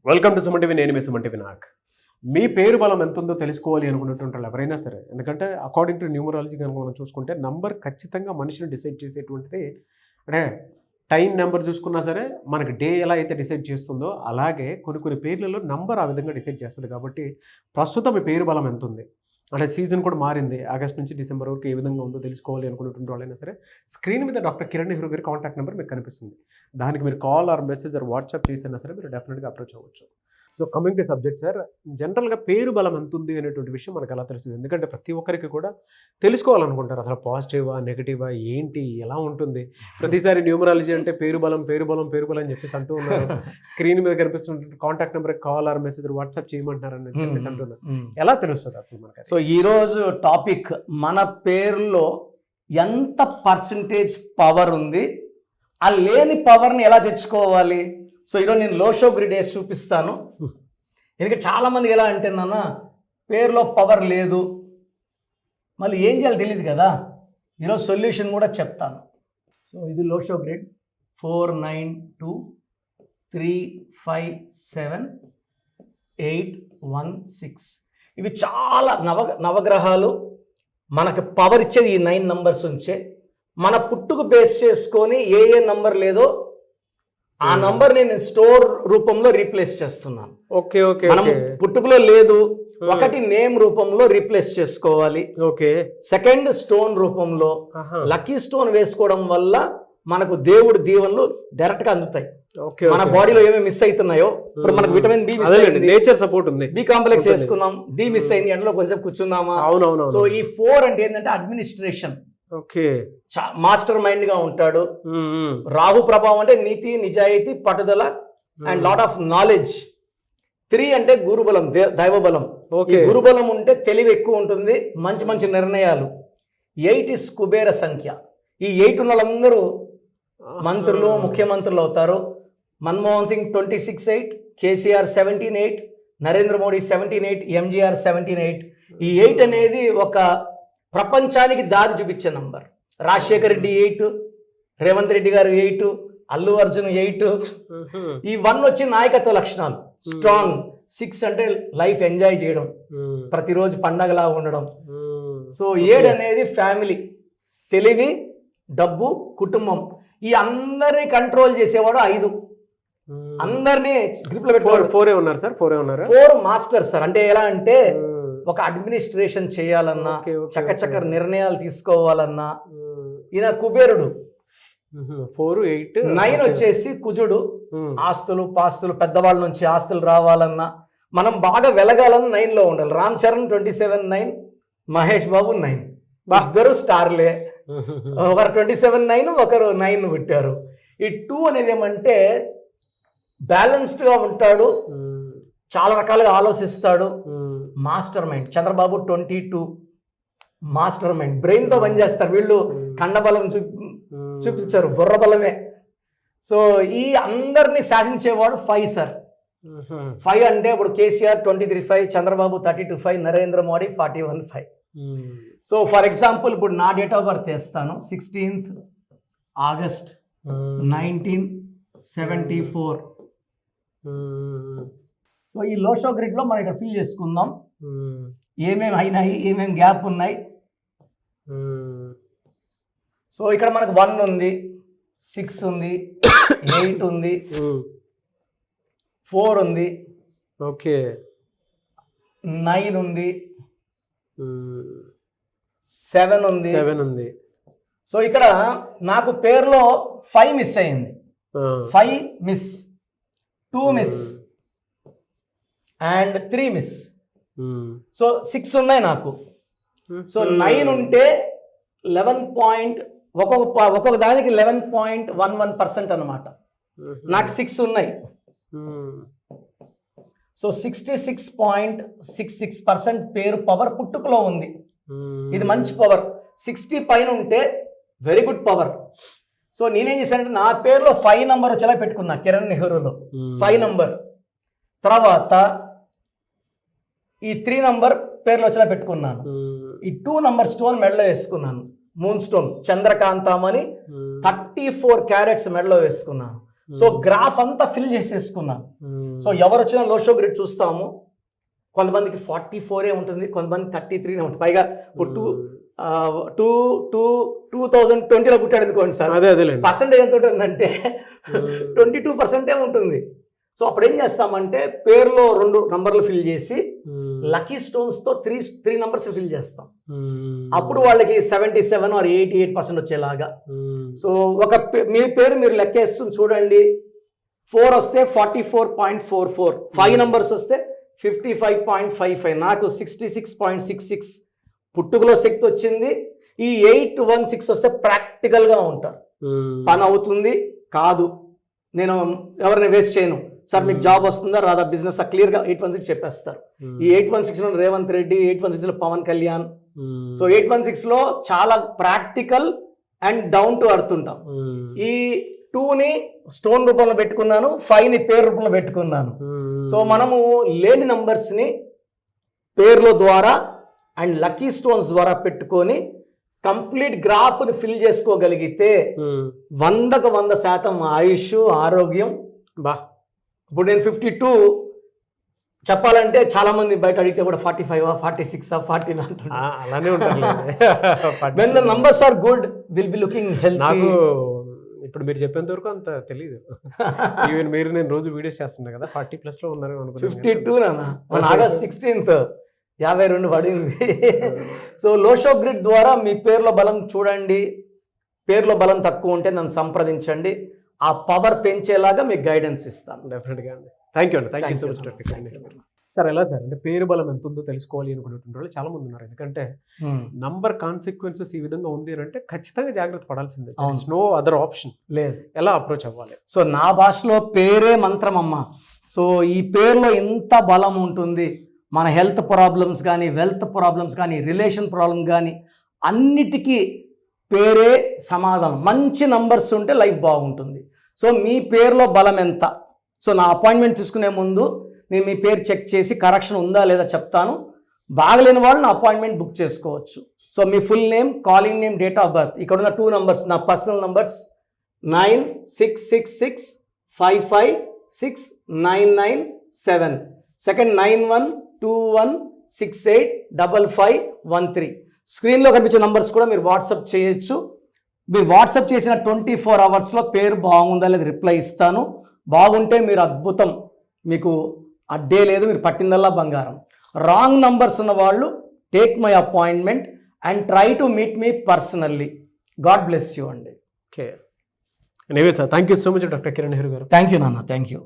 Welcome to Suman TV. నేను మీ Suman TV. మీ పేరు బలం ఎంత ఉందో తెలుసుకోవాలి అనుకున్నటువంటి వాళ్ళు ఎవరైనా సరే, ఎందుకంటే అకార్డింగ్ టు న్యూమరాలజీ కనుక మనం చూసుకుంటే నంబర్ ఖచ్చితంగా మనిషిని డిసైడ్ చేసేటువంటిది. అంటే టైం నెంబర్ చూసుకున్నా సరే మనకి డే ఎలా అయితే డిసైడ్ చేస్తుందో అలాగే కొన్ని పేర్లలో నంబర్ ఆ విధంగా డిసైడ్ చేస్తుంది. కాబట్టి ప్రస్తుతం మీ పేరు బలం ఎంత ఉంది అంటే సీజన్ కూడా మారింది, ఆగస్ట్ నుంచి డిసెంబర్ వరకు ఏ విధంగా ఉందో తెలుసుకోవాలి అనుకున్నటువంటి వాళ్ళైనా సరే స్క్రీన్ మీద డాక్టర్ కిరణ్ నెహ్రూ గారి కాంటాక్ట్ నెంబర్ మీకు కనిపిస్తుంది. దానికి మీరు call or message or WhatsApp చేసినా సరే మీరు డెఫినెట్గా అప్రోచ్ అవ్వచ్చు. So coming to subject sir, జనరల్గా పేరు బలం ఎంత ఉంది అనేటువంటి విషయం మనకు ఎలా తెలుస్తుంది? ఎందుకంటే ప్రతి ఒక్కరికి కూడా తెలుసుకోవాలనుకుంటారు, అసలు పాజిటివా నెగిటివా ఏంటి ఎలా ఉంటుంది. ప్రతిసారి న్యూమరాలజీ అంటే పేరు బలం అని చెప్పేసి అంటూ ఉన్నారు. స్క్రీన్ మీద కనిపిస్తున్న contact number call or message WhatsApp చేయమంటున్నారు అని చెప్పేసి అంటున్నారు. ఎలా తెలుస్తుంది అసలు మనకి? సో ఈరోజు టాపిక్ మన పేరులో ఎంత పర్సంటేజ్ పవర్ ఉంది, ఆ లేని పవర్ని ఎలా తెచ్చుకోవాలి. సో ఈరోజు నేను లోషో గ్రిడ్ వేసి చూపిస్తాను. ఎందుకంటే చాలామంది ఎలా అంటే నాన్న పేరులో పవర్ లేదు, మళ్ళీ ఏం చేయాలో తెలియదు కదా. ఈరోజు సొల్యూషన్ కూడా చెప్తాను. సో ఇది లోషో గ్రిడ్ 4 9 2 3 5 7 8 1 6. ఇవి చాలా నవగ్రహాలు మనకు పవర్ ఇచ్చేది ఈ 9 నంబర్స్ ఉంచే. మన పుట్టుకు బేస్ చేసుకొని ఏ నంబర్ లేదో ఆ నంబర్ నేను స్టోర్ రూపంలో రీప్లేస్ చేస్తున్నాను. Okay okay. మనం పుట్టుకలో లేదు, ఒకటి నేమ్ రూపంలో రీప్లేస్ చేసుకోవాలి. ఓకే. సెకండ్ స్టోన్ రూపంలో లక్కీ స్టోన్ వేసుకోవడం వల్ల మనకు దేవుడి దీవెనలు డైరెక్ట్ గా అందుతాయి. మన బాడీలో ఏమేమి మిస్ అవుతున్నాయో, ఇప్పుడు మనకు విటమిన్ బి మిస్ అయింది, నేచర్ సపోర్ట్ ఉంది, బి కాంప్లెక్స్ వేసుకున్నాం, డి మిస్ అయింది, ఎండలో కొంచెం కూర్చున్నామా. సో ఈ 4 అంటే ఏంటంటే అడ్మినిస్ట్రేషన్. ఓకే. మాస్టర్ మైండ్ గా ఉంటాడు. రాహు ప్రభావం అంటే నీతి నిజాయితీ పట్టుదల అండ్ లాట్ ఆఫ్ నాలెడ్జ్. 3 అంటే గురుబలం దైవబలం. గురుబలం ఉంటే తెలివి ఎక్కువ ఉంటుంది, మంచి నిర్ణయాలు. 8 ఇస్ కుబేర సంఖ్య. ఈ 8 ఉన్న వాళ్ళందరూ మంత్రులు ముఖ్యమంత్రులు అవుతారు. మన్మోహన్ సింగ్ 26-8, కేసీఆర్ 17-8, నరేంద్ర మోడీ 17-8, ఎంజీఆర్ 17-8. ఈ 8 అనేది ఒక ప్రపంచానికి దారి చూపించే నంబర్. రాజశేఖర్ రెడ్డి 8, రేవంత్ రెడ్డి గారు 8, అల్లు అర్జున్ 8. ఈ 1 వచ్చి నాయకత్వ లక్షణాలు, స్ట్రాంగ్. 6 అంటే లైఫ్ ఎంజాయ్ చేయడం, ప్రతిరోజు పండగలా ఉండడం. సో 7 అనేది ఫ్యామిలీ, తెలివి, డబ్బు, కుటుంబం. ఈ అందరినీ కంట్రోల్ చేసేవాడు 5. అందరినీ గ్రిప్ లో పెట్టుకోవాలి. 4 ఉన్నారు సార్, 4 ఉన్నారు. 4 మాస్టర్ సార్. అంటే ఎలా అంటే ఒక అడ్మినిస్ట్రేషన్ చేయాలన్నా, చక్కచక్క నిర్ణయాలు తీసుకోవాలన్నా ఈయన కుబేరుడు. 4 8 9 వచ్చేసి కుజుడు. ఆస్తులు పాస్తులు, పెద్దవాళ్ళ నుంచి ఆస్తులు రావాలన్నా, మనం బాగా వెలగాలన్నా 9 లో ఉండాలి. రామ్ చరణ్ 27-9, మహేష్ బాబు 9. ఇద్దరు స్టార్లే. ఒకరు 27-9, ఒకరు 9 పెట్టారు. ఈ 2 అనేది ఏమంటే బ్యాలెన్స్డ్ గా ఉంటాడు, చాలా రకాలుగా ఆలోచిస్తాడు, master mind. Chandrababu 22, master mind, brain తో పనిచేస్తారు. వీళ్ళు కండబలం చూపించారు, బుర్ర బలమే. సో ఈ అందరినీ శాసించేవాడు 5 సార్. 5 అంటే ఇప్పుడు KCR 23-5, Chandrababu 32-5, Narendra Modi 41-5. So for example ఇప్పుడు నా డేట్ ఆఫ్ బర్త్ వేస్తాను. 16th August 1974. సో ఈ లోషో గ్రిడ్ లో మనం ఇక్కడ ఫిల్ చేసుకుందాం ఏమేమి అయినాయి, ఏమేమి గ్యాప్ ఉన్నాయి. సో ఇక్కడ మనకు 1 ఉంది, 6 ఉంది, 8 ఉంది, 4 ఉంది, ఓకే, 9 ఉంది, 7 ఉంది. సో ఇక్కడ నాకు పేరులో 5 మిస్ అయింది. 5 miss, 2 miss and 3 miss. So 6 ఉన్నాయి నాకు. సో 9 ఉంటే 11 ఒక్కొక్క దానికి 11.11% అనమాట. నాకు 6 ఉన్నాయి. సో 66.66% పేరు పవర్ పుట్టుకలో ఉంది. ఇది మంచి పవర్. 60 పైన ఉంటే వెరీ గుడ్ పవర్. సో నేనేం చేశానంటే నా పేరులో 5 నంబర్ వచ్చేలా పెట్టుకున్నా. కిరణ్ నెహ్రూలో 5 నంబర్. తర్వాత ఈ 3 నంబర్ పేర్లో వచ్చేలా పెట్టుకున్నాను. ఈ 2 నంబర్ స్టోన్ మెడలో వేసుకున్నాను. మూన్ స్టోన్ చంద్రకాంతం అని 34 క్యారెట్స్ మెడలో వేసుకున్నాను. సో గ్రాఫ్ అంతా ఫిల్ చేసేసుకున్నాను. సో ఎవరు వచ్చినా లో షో గ్రిడ్ చూస్తాము, కొంతమందికి 44 ఉంటుంది, కొంతమంది 33 ఉంటుంది. పైగా ఇప్పుడు 2020లో పుట్టాడు అనుకోండి సార్, పర్సెంటేజ్ ఎంత ఉంటుందంటే 22% ఉంటుంది. సో అప్పుడు ఏం చేస్తామంటే పేరులో 2 నంబర్లు ఫిల్ చేసి లక్కీ స్టోన్స్ తో 3 నంబర్స్ ఫిల్ చేస్తాం. అప్పుడు వాళ్ళకి 77 or 88% వచ్చేలాగా. సో మీ పేరు మీరు లెక్కేస్తూ చూడండి, 4 వస్తే 44.44, 5 నంబర్స్ వస్తే 55.55, నాకు 66.66 పుట్టుకలో శక్తి వచ్చింది. ఈ 816 వస్తే ప్రాక్టికల్గా ఉంటారు, పని అవుతుంది కాదు, నేను ఎవరిని వేస్ట్ చేయను సార్, మీకు జాబ్ వస్తుందా రాదా బిజినెస్ క్లియర్గా 816 చెప్పేస్తారు. ఈ 816లో రేవంత్ రెడ్డి, 816లో పవన్ కళ్యాణ్. సో 816లో చాలా practical and down to earth ఉంటాం. ఈ 2ని స్టోన్ రూపంలో పెట్టుకున్నాను, 5ని పేరు రూపంలో పెట్టుకున్నాను. సో మనము లేని నంబర్స్ని పేర్ల ద్వారా అండ్ లక్కీ స్టోన్స్ ద్వారా పెట్టుకొని కంప్లీట్ గ్రాఫ్ని ఫిల్ చేసుకోగలిగితే 100కు 100% ఆయుష్, ఆరోగ్యం. ఇప్పుడు నేను 52 చెప్పాలంటే చాలా మంది బయట అడిగితే కూడా 45, 46, 40 అలానే ఉంటారు. when the numbers are good will be looking healthy. ఇప్పుడు మీరు చెప్పేంత వరకు అంత తెలియదు. ఈవెన్ మీరు నేను రోజు వీడియోస్ చేస్తున్నా కదా, 40+ లో ఉన్నారు అనుకుంటున్నాను. 52 మన ఆగస్ట్ 16th 52 పడింది. సో లోషో గ్రిడ్ ద్వారా మీ పేర్ల బలం చూడండి, పేర్ల బలం తక్కువ ఉంటే నన్ను సంప్రదించండి, ఆ పవర్ పెంచేలాగా మీకు గైడెన్స్ ఇస్తాను. డెఫినెట్గా అండి. Thank you so much doctor. Sir ఎలా సార్ అంటే పేరు బలం ఎంత ఉందో తెలుసుకోవాలి అనుకునేటువంటి వాళ్ళు చాలా మంది ఉన్నారు. ఎందుకంటే నంబర్ కాన్సిక్వెన్సెస్ ఈ విధంగా ఉంది అని అంటే ఖచ్చితంగా జాగ్రత్త పడాల్సిందే, నో అదర్ ఆప్షన్ లేదు. ఎలా అప్రోచ్ అవ్వాలి? సో నా భాషలో పేరే మంత్రం అమ్మ. సో ఈ పేరులో ఎంత బలం ఉంటుంది, మన హెల్త్ ప్రాబ్లమ్స్ కానీ, వెల్త్ ప్రాబ్లమ్స్ కానీ, రిలేషన్ ప్రాబ్లమ్ కానీ అన్నిటికీ పేరే సమాధానం. మంచి నంబర్స్ ఉంటే లైఫ్ బాగుంటుంది. సో మీ పేరులో బలం ఎంత? సో నా అపాయింట్మెంట్ తీసుకునే ముందు నేను మీ పేరు చెక్ చేసి కరెక్షన్ ఉందా లేదా చెప్తాను. బాగలేని వాళ్ళు నా అపాయింట్మెంట్ బుక్ చేసుకోవచ్చు. So me full name, calling name, date of birth, ఇక్కడ ఉన్న 2 నంబర్స్ నా పర్సనల్ నంబర్స్ 9666556997, సెకండ్ 9121685513. స్క్రీన్లో కనిపించే నంబర్స్ కూడా మీరు వాట్సాప్ చేయొచ్చు. మీరు వాట్సాప్ చేసిన 24 అవర్స్లో పేరు బాగుందా లేదా రిప్లై ఇస్తాను. బాగుంటే మీరు అద్భుతం, మీకు అడ్డే లేదు, మీరు పట్టిందల్లా బంగారం. రాంగ్ నంబర్స్ ఉన్న వాళ్ళు take my appointment and try to meet me personally. God bless you అండి. Okay, anyway sir, thank you so much doctor Kiran Nehru garu. Thank you నాన్న, థ్యాంక్ యూ.